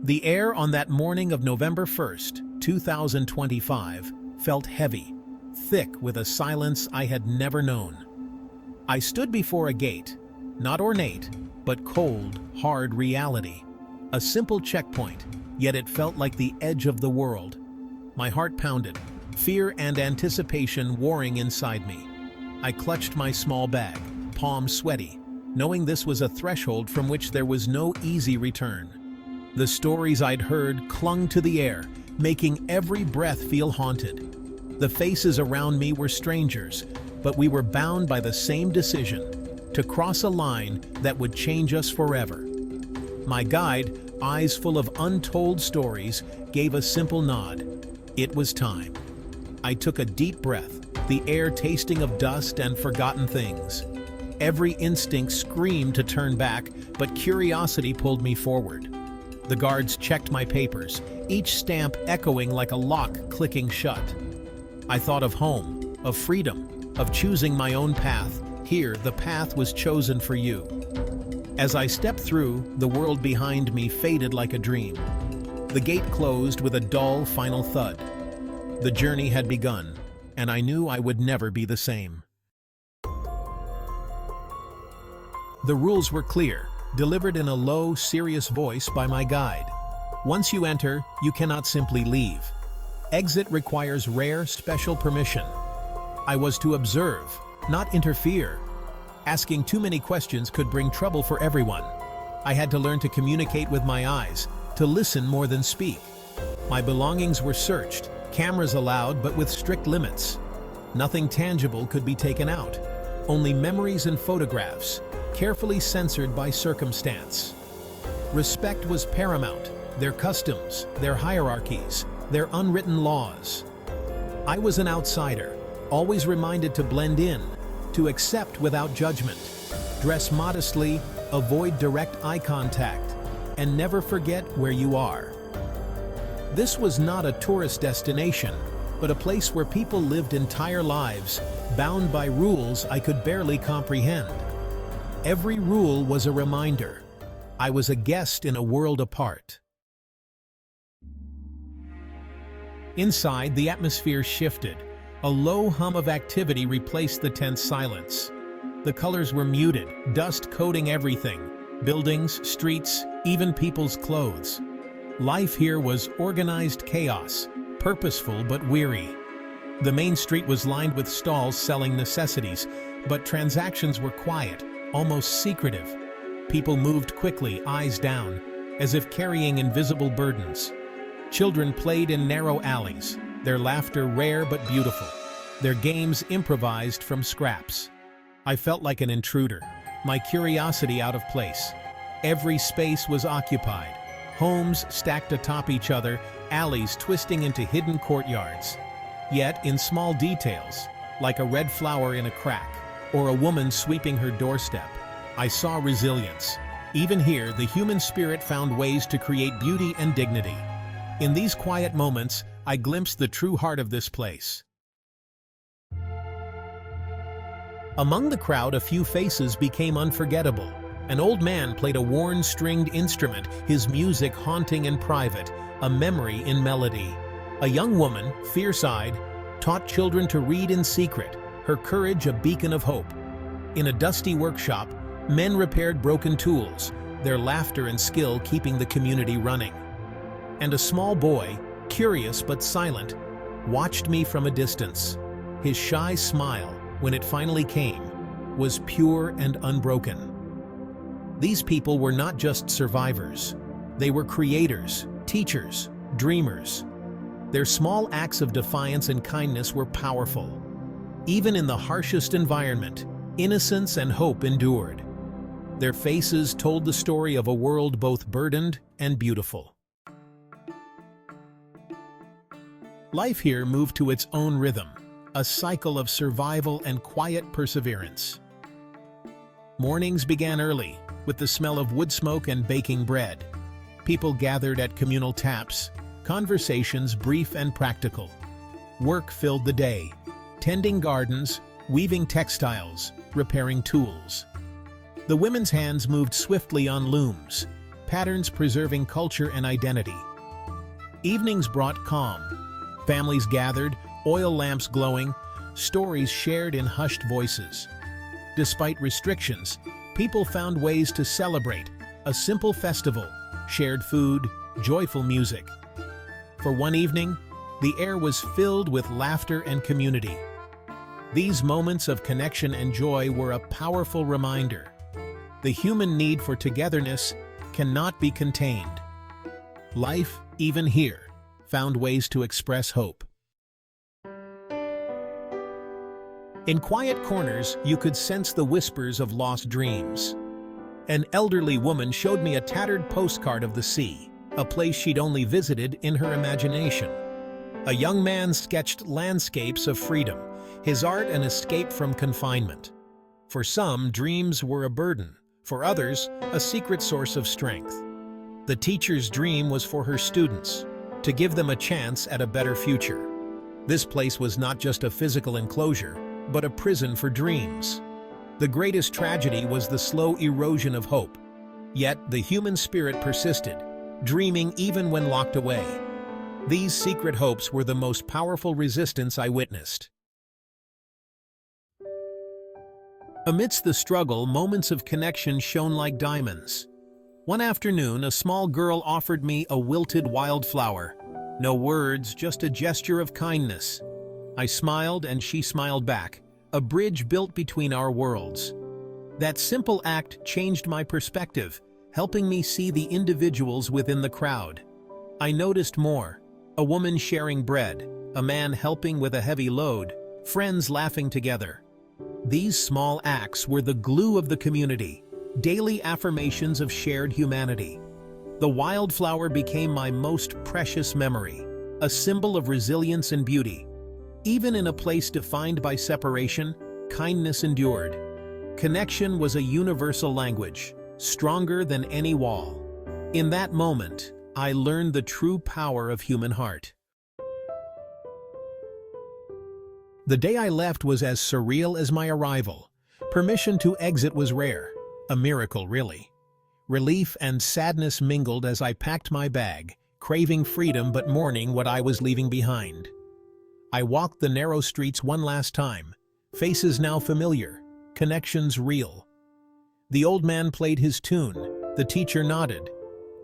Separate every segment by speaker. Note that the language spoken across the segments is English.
Speaker 1: The air on that morning of November 1st, 2025, felt heavy, thick with a silence I had never known. I stood before a gate, not ornate, but cold, hard reality. A simple checkpoint, yet it felt like the edge of the world. My heart pounded, fear and anticipation warring inside me. I clutched my small bag, palms sweaty, knowing this was a threshold from which there was no easy return. The stories I'd heard clung to the air, making every breath feel haunted. The faces around me were strangers, but we were bound by the same decision, to cross a line that would change us forever. My guide, eyes full of untold stories, gave a simple nod. It was time. I took a deep breath, the air tasting of dust and forgotten things. Every instinct screamed to turn back, but curiosity pulled me forward. The guards checked my papers, each stamp echoing like a lock clicking shut. I thought of home, of freedom, of choosing my own path. Here, the path was chosen for you. As I stepped through, the world behind me faded like a dream. The gate closed with a dull, final thud. The journey had begun, and I knew I would never be the same. The rules were clear, delivered in a low, serious voice by my guide. Once you enter, you cannot simply leave. Exit requires rare, special permission. I was to observe, not interfere. Asking too many questions could bring trouble for everyone. I had to learn to communicate with my eyes, to listen more than speak. My belongings were searched, cameras allowed but with strict limits. Nothing tangible could be taken out, only memories and photographs, carefully censored by circumstance. Respect was paramount, their customs, their hierarchies, their unwritten laws. I was an outsider, always reminded to blend in, to accept without judgment, dress modestly, avoid direct eye contact, and never forget where you are. This was not a tourist destination, but a place where people lived entire lives, bound by rules I could barely comprehend. Every rule was a reminder. I was a guest in a world apart. Inside, the atmosphere shifted. A low hum of activity replaced the tense silence. The colors were muted, dust coating everything, buildings, streets, even people's clothes. Life here was organized chaos, purposeful but weary. The main street was lined with stalls selling necessities, but transactions were quiet, almost secretive. People moved quickly, eyes down, as if carrying invisible burdens. Children played in narrow alleys, their laughter rare but beautiful, their games improvised from scraps. I felt like an intruder, my curiosity out of place. Every space was occupied, homes stacked atop each other, alleys twisting into hidden courtyards. Yet, in small details, like a red flower in a crack, or a woman sweeping her doorstep, I saw resilience. Even here, the human spirit found ways to create beauty and dignity. In these quiet moments, I glimpsed the true heart of this place. Among the crowd, a few faces became unforgettable. An old man played a worn stringed instrument, his music haunting and private, a memory in melody. A young woman, fierce-eyed, taught children to read in secret, her courage a beacon of hope. In a dusty workshop, men repaired broken tools, their laughter and skill keeping the community running. And a small boy, curious but silent, watched me from a distance. His shy smile, when it finally came, was pure and unbroken. These people were not just survivors. They were creators, teachers, dreamers. Their small acts of defiance and kindness were powerful. Even in the harshest environment, innocence and hope endured. Their faces told the story of a world both burdened and beautiful. Life here moved to its own rhythm, a cycle of survival and quiet perseverance. Mornings began early, with the smell of wood smoke and baking bread. People gathered at communal taps, conversations brief and practical. Work filled the day, tending gardens, weaving textiles, repairing tools. The women's hands moved swiftly on looms, patterns preserving culture and identity. Evenings brought calm. Families gathered, oil lamps glowing, stories shared in hushed voices. Despite restrictions, people found ways to celebrate. A simple festival, shared food, joyful music. For one evening, the air was filled with laughter and community. These moments of connection and joy were a powerful reminder. The human need for togetherness cannot be contained. Life, even here, found ways to express hope. In quiet corners, you could sense the whispers of lost dreams. An elderly woman showed me a tattered postcard of the sea, a place she'd only visited in her imagination. A young man sketched landscapes of freedom, his art an escape from confinement. For some, dreams were a burden. For others, a secret source of strength. The teacher's dream was for her students, to give them a chance at a better future. This place was not just a physical enclosure, but a prison for dreams. The greatest tragedy was the slow erosion of hope. Yet the human spirit persisted, dreaming even when locked away. These secret hopes were the most powerful resistance I witnessed. Amidst the struggle, moments of connection shone like diamonds. One afternoon, a small girl offered me a wilted wildflower. No words, just a gesture of kindness. I smiled and she smiled back, a bridge built between our worlds. That simple act changed my perspective, helping me see the individuals within the crowd. I noticed more: a woman sharing bread, a man helping with a heavy load, friends laughing together. These small acts were the glue of the community, daily affirmations of shared humanity. The wildflower became my most precious memory, a symbol of resilience and beauty. Even in a place defined by separation, kindness endured. Connection was a universal language, stronger than any wall. In that moment, I learned the true power of human heart. The day I left was as surreal as my arrival. Permission to exit was rare, a miracle really. Relief and sadness mingled as I packed my bag, craving freedom but mourning what I was leaving behind. I walked the narrow streets one last time, faces now familiar, connections real. The old man played his tune, the teacher nodded.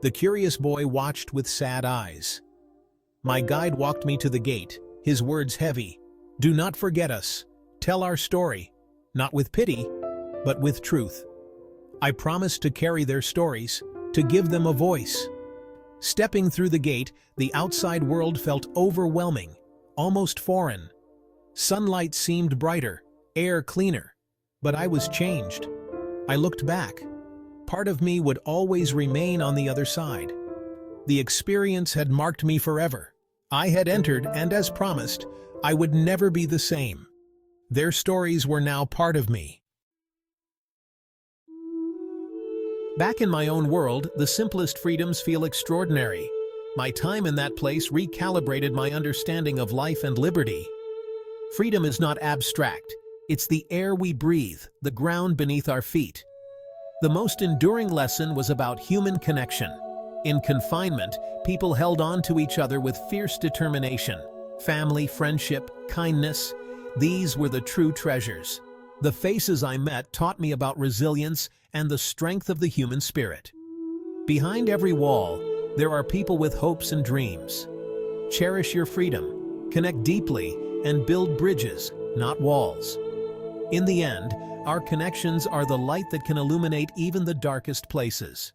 Speaker 1: The curious boy watched with sad eyes. My guide walked me to the gate, his words heavy. "Do not forget us. Tell our story, not with pity, but with truth." I promised to carry their stories, to give them a voice. Stepping through the gate, the outside world felt overwhelming, almost foreign. Sunlight seemed brighter, air cleaner, but I was changed. I looked back. Part of me would always remain on the other side. The experience had marked me forever. I had entered, and as promised, I would never be the same. Their stories were now part of me. Back in my own world, the simplest freedoms feel extraordinary. My time in that place recalibrated my understanding of life and liberty. Freedom is not abstract. It's the air we breathe, the ground beneath our feet. The most enduring lesson was about human connection. In confinement, people held on to each other with fierce determination. Family, friendship, kindness, these were the true treasures. The faces I met taught me about resilience and the strength of the human spirit. Behind every wall, there are people with hopes and dreams. Cherish your freedom, connect deeply, and build bridges, not walls. In the end, our connections are the light that can illuminate even the darkest places.